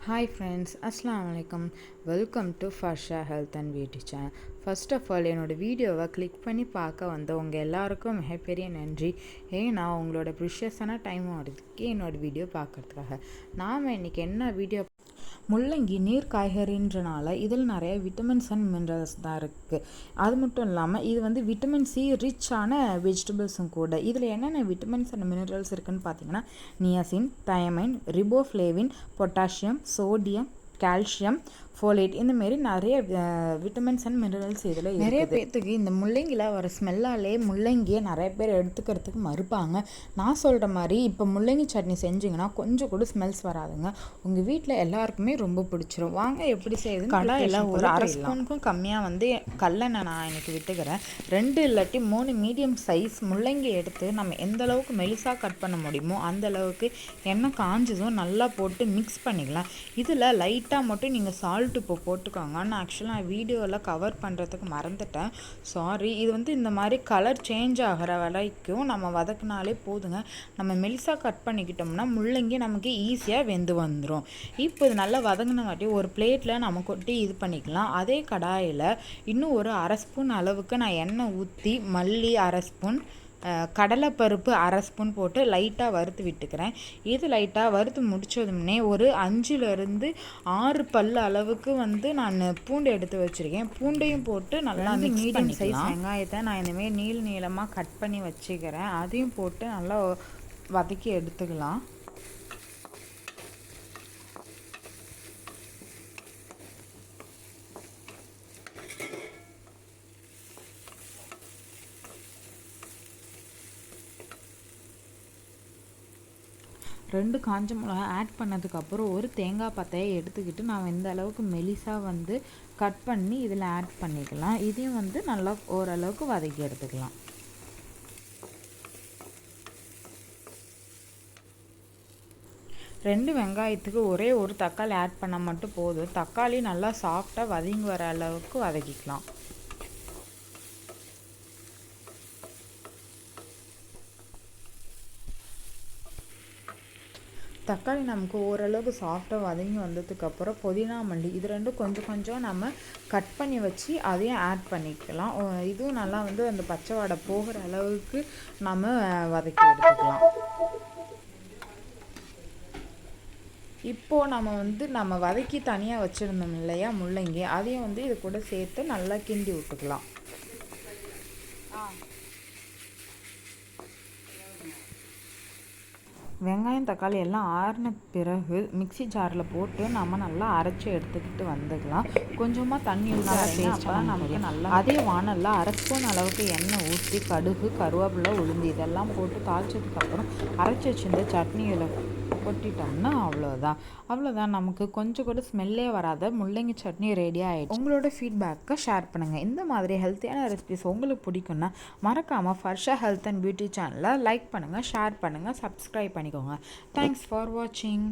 Hi friends, Assalamualaikum. Welcome to Farsha Health and Beauty Channel. First of all, என்னோட வீடியோவை click பண்ணி பார்க்க வந்த உங்கள் எல்லாருக்கும் மிகப்பெரிய நன்றி. ஏன்னா உங்களோட ப்ரிஷியஸான டைம் ஆகிறதுக்கு என்னோட வீடியோ பார்க்கறதுக்காக. நாம் இன்றைக்கி என்ன வீடியோ முள்ளங்கி நீர் காய்கறின்றனால இதில் நிறைய விட்டமின்ஸ் அண்ட் மினரல்ஸ் தான் இருக்குது. அது மட்டும் இல்லாமல் இது விட்டமின் சி ரிச்சான வெஜிடபிள்ஸும் கூட. இதில் என்னென்ன விட்டமின்ஸ் அண்ட் மினரல்ஸ் இருக்குதுன்னு பார்த்தீங்கன்னா niacin, thiamine, riboflavin, potassium, sodium, calcium, folate, இந்தமாரி நிறைய விட்டமின்ஸ் அண்ட் மினரல்ஸ் இதில் நிறைய பேர்த்துக்கு இந்த முள்ளங்கியில் வர ஸ்மெல்லாலே முள்ளங்கியை நிறைய பேர் எடுத்துக்கிறதுக்கு மறுப்பாங்க. நான் சொல்கிற மாதிரி இப்போ முள்ளங்கி சட்னி செஞ்சிங்கன்னா கொஞ்சம் கூட ஸ்மெல்ஸ் வராதுங்க. உங்கள் வீட்டில் எல்லாருக்குமே ரொம்ப பிடிச்சிரும். வாங்க எப்படி செய்யுது. கடாயில் ஒரு அரை ஸ்பூனுக்கும் கம்மியாக கல்லெண்ணெய் நான் எனக்கு விட்டுக்கிறேன். 2 இல்லாட்டி 3 மீடியம் சைஸ் முள்ளங்கி எடுத்து நம்ம எந்த அளவுக்கு மெலிசாக கட் பண்ண முடியுமோ அந்த அளவுக்கு எண்ணெய் காஞ்சதும் நல்லா போட்டு மிக்ஸ் பண்ணிக்கலாம். இதில் லைட்டாக மட்டும் நீங்கள் சால்ட் இப்போ போட்டுக்கோங்க. நான் ஆக்சுவலாக வீடியோவில் கவர் பண்ணுறதுக்கு மறந்துட்டேன், சாரி. இது இந்த மாதிரி கலர் சேஞ்ச் ஆகிற வரைக்கும் நம்ம வதக்கினாலே போதுங்க. நம்ம மெலிசாக கட் பண்ணிக்கிட்டோம்னா முள்ளங்கி நமக்கு ஈஸியாக வெந்து வந்துடும். இப்போ இது நல்லா வதங்கினங்காட்டி ஒரு பிளேட்டில் நம்ம கொட்டி இது பண்ணிக்கலாம். அதே கடாயில் இன்னும் ஒரு அரை ஸ்பூன் அளவுக்கு நான் எண்ணெய் ஊற்றி மல்லி அரை ஸ்பூன், கடலைப்பருப்பு அரை ஸ்பூன் போட்டு லைட்டாக வறுத்து விட்டுக்கிறேன். இது லைட்டாக வறுத்து முடித்ததுமே ஒரு 5லேருந்து 6 பல் அளவுக்கு நான் பூண்டு எடுத்து வச்சுருக்கேன். பூண்டையும் போட்டு நல்லா மீடியம் சைஸ் வெங்காயத்தை நான் இந்தமாரி நீளமாக கட் பண்ணி வச்சுக்கிறேன். அதையும் போட்டு நல்லா வதக்கி எடுத்துக்கலாம். ரெண்டு காஞ்ச மிளகா ஆட் பண்ணதுக்கப்புறம் ஒரு தேங்காய் பத்தையை எடுத்துக்கிட்டு நான் இந்த அளவுக்கு மெலிசாக கட் பண்ணி இதில் ஆட் பண்ணிக்கலாம். இதையும் நல்லா ஓரளவுக்கு வதக்கி எடுத்துக்கலாம். ரெண்டு வெங்காயத்துக்கு ஒரே ஒரு தக்காளி ஆட் பண்ண மட்டும் போதும். தக்காளி நல்லா சாஃப்டாக வதங்கி வர அளவுக்கு வதக்கிக்கலாம். தக்காளி நமக்கு ஓரளவுக்கு சாஃப்டாக வதங்கி வந்ததுக்கப்புறம் புதினா, மல்லி இது ரெண்டும் கொஞ்சம் நம்ம கட் பண்ணி வச்சு அதையும் ஆட் பண்ணிக்கலாம். இதுவும் நல்லா அந்த பச்சை வாடை போகிற அளவுக்கு நம்ம வதக்கி எடுத்துக்கலாம். இப்போது நம்ம வதக்கி தனியாக வச்சுருந்தோம் இல்லையா முள்ளங்கி, அதையும் இது கூட சேர்த்து நல்லா கிண்டி விட்டுக்கலாம். வெங்காயம் தக்காளி எல்லாம் ஆறின பிறகு மிக்சி ஜாரில் போட்டு நம்ம நல்லா அரைச்சி எடுத்துக்கிட்டு வந்துக்கலாம். கொஞ்சமாக தண்ணி ஊற்றி நமக்கு நல்லா அதே வானலில் அரை ஸ்பூன் அளவுக்கு எண்ணெய் ஊற்றி கடுகு, கருவேப்பிலை, உளுந்து இதெல்லாம் போட்டு தாளிச்சதுக்கப்புறம் அரைச்சி வச்சிருந்த சட்னியில் கொட்டிட்டோம்னா அவ்வளோதான் நமக்கு கொஞ்சம் கூட ஸ்மெல்லே வராத முள்ளங்கி சட்னி ரெடி ஆகிடுச்சு. உங்களோட ஃபீட்பேக்கை ஷேர் பண்ணுங்கள். இந்த மாதிரி ஹெல்த்தியான ரெசிபிஸ் உங்களுக்கு பிடிக்குன்னா மறக்காமல் ஃபர்ஷா ஹெல்த் அண்ட் பியூட்டி சேனலை லைக் பண்ணுங்கள், ஷேர் பண்ணுங்கள், சப்ஸ்கிரைப் பண்ணிக்கோங்க. தேங்க்ஸ் ஃபார் வாட்சிங்.